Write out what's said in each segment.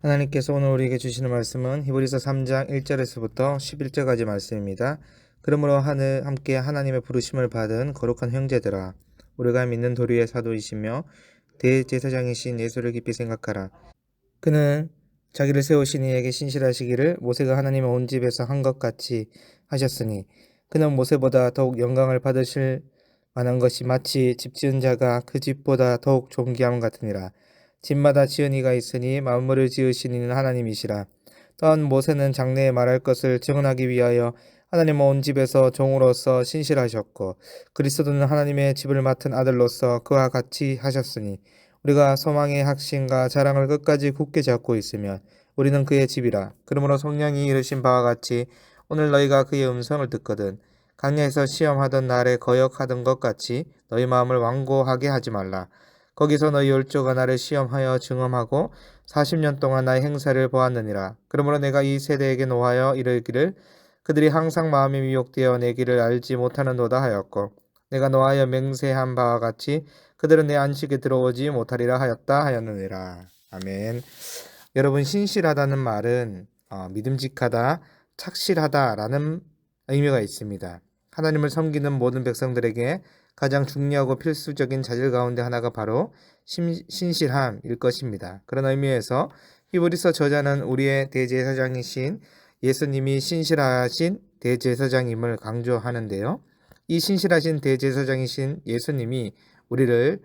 하나님께서 오늘 우리에게 주시는 말씀은 히브리서 3장 1절에서부터 11절까지 말씀입니다. 그러므로 함께 하나님의 부르심을 받은 거룩한 형제들아, 우리가 믿는 도리의 사도이시며 대제사장이신 예수를 깊이 생각하라. 그는 자기를 세우신 이에게 신실하시기를 모세가 하나님의 온 집에서 한 것 같이 하셨으니, 그는 모세보다 더욱 영광을 받으실 만한 것이 마치 집 지은 자가 그 집보다 더욱 존귀함 같으니라. 집마다 지은 이가 있으니 만물을 지으신 이는 하나님이시라. 또한 모세는 장래에 말할 것을 증언하기 위하여 하나님 온 집에서 종으로서 신실하셨고, 그리스도는 하나님의 집을 맡은 아들로서 그와 같이 하셨으니, 우리가 소망의 확신과 자랑을 끝까지 굳게 잡고 있으면 우리는 그의 집이라. 그러므로 성령이 이르신 바와 같이 오늘 너희가 그의 음성을 듣거든 강야에서 시험하던 날에 거역하던 것 같이 너희 마음을 완고하게 하지 말라. 거기서 너희 열조가 나를 시험하여 증언하고 40년 동안 나의 행사를 보았느니라. 그러므로 내가 이 세대에게 노하여 이르기를 그들이 항상 마음이 미혹되어 내 길을 알지 못하는도다 하였고, 내가 노하여 맹세한 바와 같이 그들은 내 안식에 들어오지 못하리라 하였다 하였느니라. 아멘. 여러분, 신실하다는 말은 믿음직하다, 착실하다라는 의미가 있습니다. 하나님을 섬기는 모든 백성들에게 가장 중요하고 필수적인 자질 가운데 하나가 바로 신실함일 것입니다. 그런 의미에서 히브리서 저자는 우리의 대제사장이신 예수님이 신실하신 대제사장임을 강조하는데요. 이 신실하신 대제사장이신 예수님이 우리를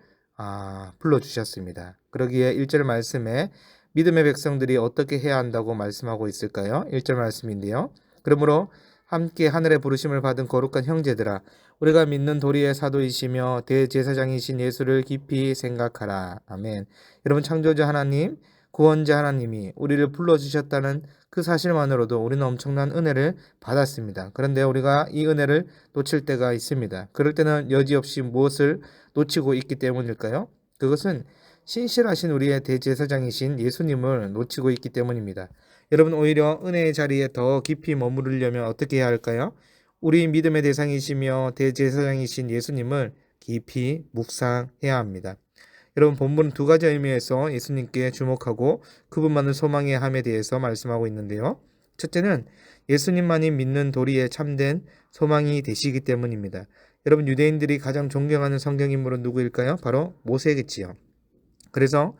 불러주셨습니다. 그러기에 1절 말씀에 믿음의 백성들이 어떻게 해야 한다고 말씀하고 있을까요? 1절 말씀인데요. 그러므로 함께 하늘의 부르심을 받은 거룩한 형제들아, 우리가 믿는 도리의 사도이시며 대제사장이신 예수를 깊이 생각하라. 아멘. 여러분, 창조자 하나님, 구원자 하나님이 우리를 불러주셨다는 그 사실만으로도 우리는 엄청난 은혜를 받았습니다. 그런데 우리가 이 은혜를 놓칠 때가 있습니다. 그럴 때는 여지없이 무엇을 놓치고 있기 때문일까요? 그것은 신실하신 우리의 대제사장이신 예수님을 놓치고 있기 때문입니다. 여러분, 오히려 은혜의 자리에 더 깊이 머무르려면 어떻게 해야 할까요? 우리 믿음의 대상이시며 대제사장이신 예수님을 깊이 묵상해야 합니다. 여러분, 본문은 두 가지 의미에서 예수님께 주목하고 그분만을 소망해야 함에 대해서 말씀하고 있는데요. 첫째는 예수님만이 믿는 도리에 참된 소망이 되시기 때문입니다. 여러분, 유대인들이 가장 존경하는 성경 인물은 누구일까요? 바로 모세겠지요. 그래서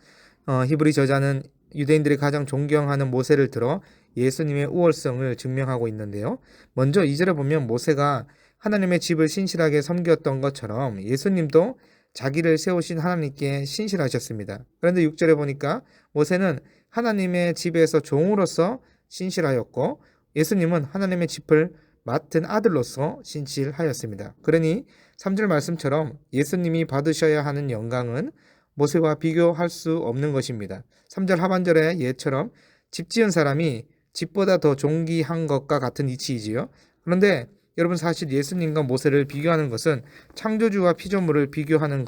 히브리 저자는 유대인들이 가장 존경하는 모세를 들어 예수님의 우월성을 증명하고 있는데요. 먼저 2절에 보면 모세가 하나님의 집을 신실하게 섬겼던 것처럼 예수님도 자기를 세우신 하나님께 신실하셨습니다. 그런데 6절에 보니까 모세는 하나님의 집에서 종으로서 신실하였고, 예수님은 하나님의 집을 맡은 아들로서 신실하였습니다. 그러니 3절 말씀처럼 예수님이 받으셔야 하는 영광은 모세와 비교할 수 없는 것입니다. 3절 하반절의 예처럼 집 지은 사람이 집보다 더 존귀한 것과 같은 이치이지요. 그런데 여러분, 사실 예수님과 모세를 비교하는 것은 창조주와 피조물을 비교하는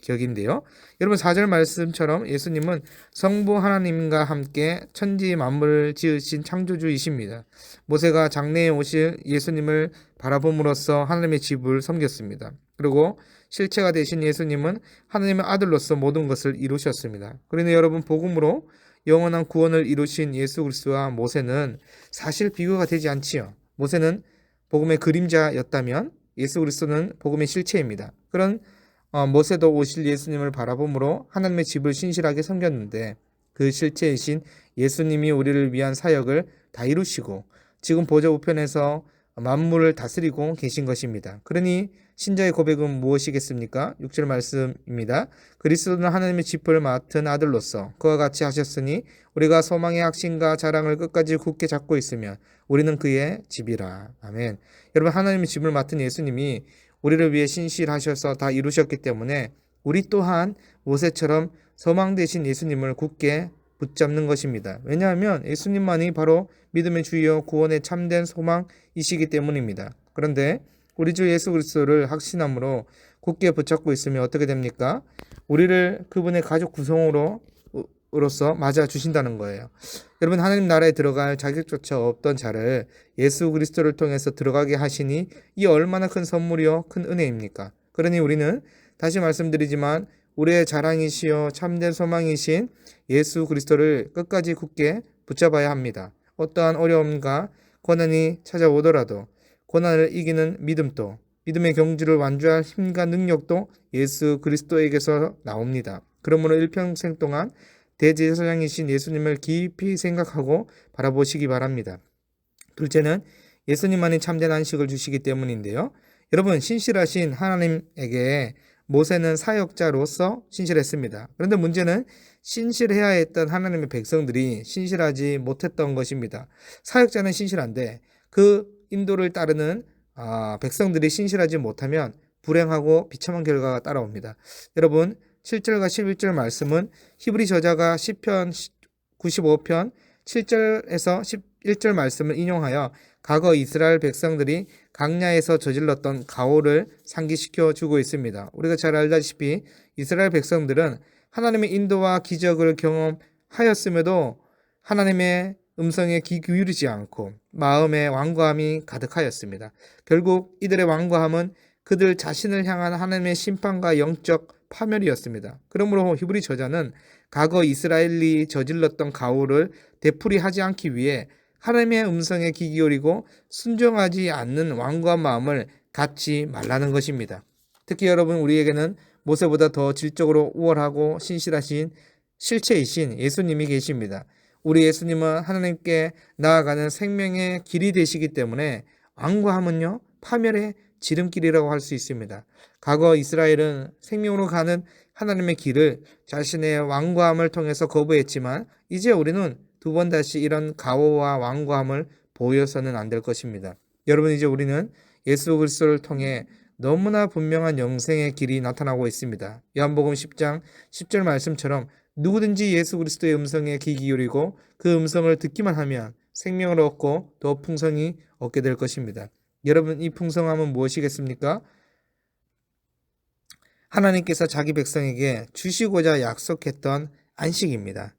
격인데요. 여러분, 4절 말씀처럼 예수님은 성부 하나님과 함께 천지 만물을 지으신 창조주이십니다. 모세가 장래에 오실 예수님을 바라봄으로써 하나님의 집을 섬겼습니다. 그리고 실체가 되신 예수님은 하나님의 아들로서 모든 것을 이루셨습니다. 그런데 여러분, 복음으로 영원한 구원을 이루신 예수 그리스도와 모세는 사실 비교가 되지 않지요. 모세는 복음의 그림자였다면 예수 그리스도는 복음의 실체입니다. 그런 모세도 오실 예수님을 바라봄으로 하나님의 집을 신실하게 섬겼는데, 그 실체이신 예수님이 우리를 위한 사역을 다 이루시고 지금 보좌 우편에서 만물을 다스리고 계신 것입니다. 그러니 신자의 고백은 무엇이겠습니까? 6절 말씀입니다. 그리스도는 하나님의 집을 맡은 아들로서 그와 같이 하셨으니 우리가 소망의 확신과 자랑을 끝까지 굳게 잡고 있으면 우리는 그의 집이라. 아멘. 여러분, 하나님의 집을 맡은 예수님이 우리를 위해 신실하셔서 다 이루셨기 때문에 우리 또한 모세처럼 소망 되신 예수님을 굳게 붙잡는 것입니다. 왜냐하면 예수님만이 바로 믿음의 주여 구원의 참된 소망이시기 때문입니다. 그런데 우리 주 예수 그리스도를 확신함으로 굳게 붙잡고 있으면 어떻게 됩니까? 우리를 그분의 가족 구성으로서 맞아 주신다는 거예요. 여러분, 하나님 나라에 들어갈 자격조차 없던 자를 예수 그리스도를 통해서 들어가게 하시니 이 얼마나 큰 선물이요 큰 은혜입니까? 그러니 우리는 다시 말씀드리지만 우리의 자랑이시요 참된 소망이신 예수 그리스도를 끝까지 굳게 붙잡아야 합니다. 어떠한 어려움과 고난이 찾아오더라도 고난을 이기는 믿음도, 믿음의 경주를 완주할 힘과 능력도 예수 그리스도에게서 나옵니다. 그러므로 일평생 동안 대제사장이신 예수님을 깊이 생각하고 바라보시기 바랍니다. 둘째는 예수님만이 참된 안식을 주시기 때문인데요. 여러분, 신실하신 하나님에게 모세는 사역자로서 신실했습니다. 그런데 문제는 신실해야 했던 하나님의 백성들이 신실하지 못했던 것입니다. 사역자는 신실한데 그 인도를 따르는 백성들이 신실하지 못하면 불행하고 비참한 결과가 따라옵니다. 여러분, 7절과 11절 말씀은 히브리 저자가 시편 95편 7절에서 11절 말씀을 인용하여 과거 이스라엘 백성들이 강야에서 저질렀던 가오를 상기시켜 주고 있습니다. 우리가 잘 알다시피 이스라엘 백성들은 하나님의 인도와 기적을 경험하였음에도 하나님의 음성에 귀 기울이지 않고 마음에 완고함이 가득하였습니다. 결국 이들의 완고함은 그들 자신을 향한 하나님의 심판과 영적 파멸이었습니다. 그러므로 히브리 저자는 과거 이스라엘이 저질렀던 가오를 되풀이하지 않기 위해 하나님의 음성에 귀 기울이고 순종하지 않는 완고한 마음을 갖지 말라는 것입니다. 특히 여러분, 우리에게는 모세보다 더 질적으로 우월하고 신실하신 실체이신 예수님이 계십니다. 우리 예수님은 하나님께 나아가는 생명의 길이 되시기 때문에 완고함은요, 파멸의 지름길이라고 할 수 있습니다. 과거 이스라엘은 생명으로 가는 하나님의 길을 자신의 완고함을 통해서 거부했지만 이제 우리는 두 번 다시 이런 가오와 완고함을 보여서는 안 될 것입니다. 여러분, 이제 우리는 예수 그리스도를 통해 너무나 분명한 영생의 길이 나타나고 있습니다. 요한복음 10장 10절 말씀처럼 누구든지 예수 그리스도의 음성에 귀 기울이고 그 음성을 듣기만 하면 생명을 얻고 더 풍성히 얻게 될 것입니다. 여러분, 이 풍성함은 무엇이겠습니까? 하나님께서 자기 백성에게 주시고자 약속했던 안식입니다.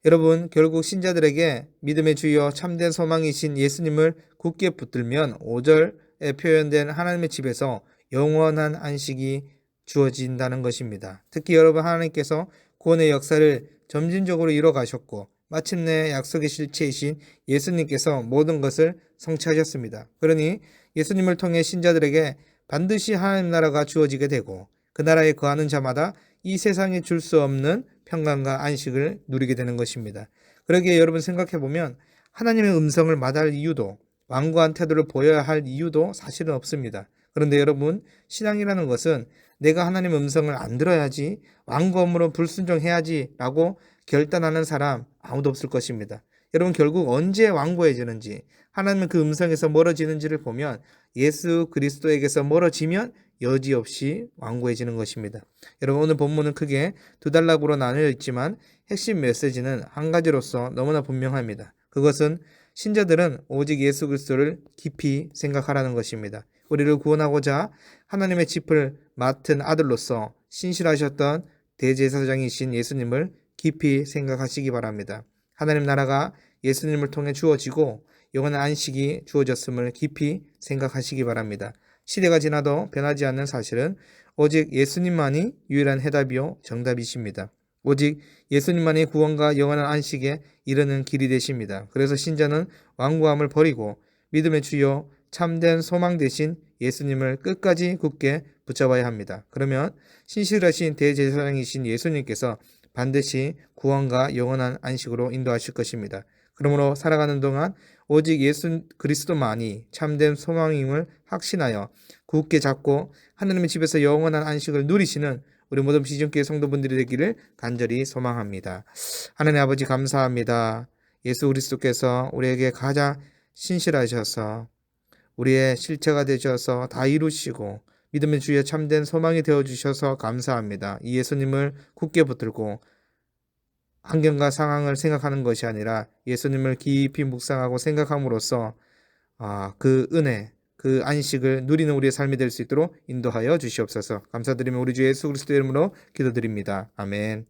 여러분, 결국 신자들에게 믿음의 주여 참된 소망이신 예수님을 굳게 붙들면 5절에 표현된 하나님의 집에서 영원한 안식이 주어진다는 것입니다. 특히 여러분, 하나님께서 구원의 역사를 점진적으로 이뤄가셨고 마침내 약속의 실체이신 예수님께서 모든 것을 성취하셨습니다. 그러니 예수님을 통해 신자들에게 반드시 하나님 나라가 주어지게 되고 그 나라에 거하는 자마다 이 세상에 줄 수 없는 평강과 안식을 누리게 되는 것입니다. 그러기에 여러분, 생각해보면 하나님의 음성을 마다할 이유도, 완고한 태도를 보여야 할 이유도 사실은 없습니다. 그런데 여러분, 신앙이라는 것은 내가 하나님의 음성을 안 들어야지, 완고함으로 불순종해야지 라고 결단하는 사람 아무도 없을 것입니다. 여러분, 결국 언제 완고해지는지, 하나님은 그 음성에서 멀어지는지를 보면 예수 그리스도에게서 멀어지면 여지없이 완고해지는 것입니다. 여러분, 오늘 본문은 크게 두 단락으로 나뉘어 있지만 핵심 메시지는 한 가지로서 너무나 분명합니다. 그것은 신자들은 오직 예수 그리스도를 깊이 생각하라는 것입니다. 우리를 구원하고자 하나님의 짚을 맡은 아들로서 신실하셨던 대제사장이신 예수님을 깊이 생각하시기 바랍니다. 하나님 나라가 예수님을 통해 주어지고 영원한 안식이 주어졌음을 깊이 생각하시기 바랍니다. 시대가 지나도 변하지 않는 사실은 오직 예수님만이 유일한 해답이요 정답이십니다. 오직 예수님만이 구원과 영원한 안식에 이르는 길이 되십니다. 그래서 신자는 완고함을 버리고 믿음의 주요 참된 소망 되신 예수님을 끝까지 굳게 붙잡아야 합니다. 그러면 신실하신 대제사장이신 예수님께서 반드시 구원과 영원한 안식으로 인도하실 것입니다. 그러므로 살아가는 동안 오직 예수 그리스도만이 참된 소망임을 확신하여 굳게 잡고 하나님의 집에서 영원한 안식을 누리시는 우리 모든 비전교회 성도분들이 되기를 간절히 소망합니다. 하나님 아버지, 감사합니다. 예수 그리스도께서 우리에게 가장 신실하셔서 우리의 실체가 되셔서 다 이루시고 믿음의 주에 참된 소망이 되어주셔서 감사합니다. 이 예수님을 굳게 붙들고 환경과 상황을 생각하는 것이 아니라 예수님을 깊이 묵상하고 생각함으로써 그 은혜, 그 안식을 누리는 우리의 삶이 될 수 있도록 인도하여 주시옵소서. 감사드리며 우리 주 예수 그리스도의 이름으로 기도드립니다. 아멘.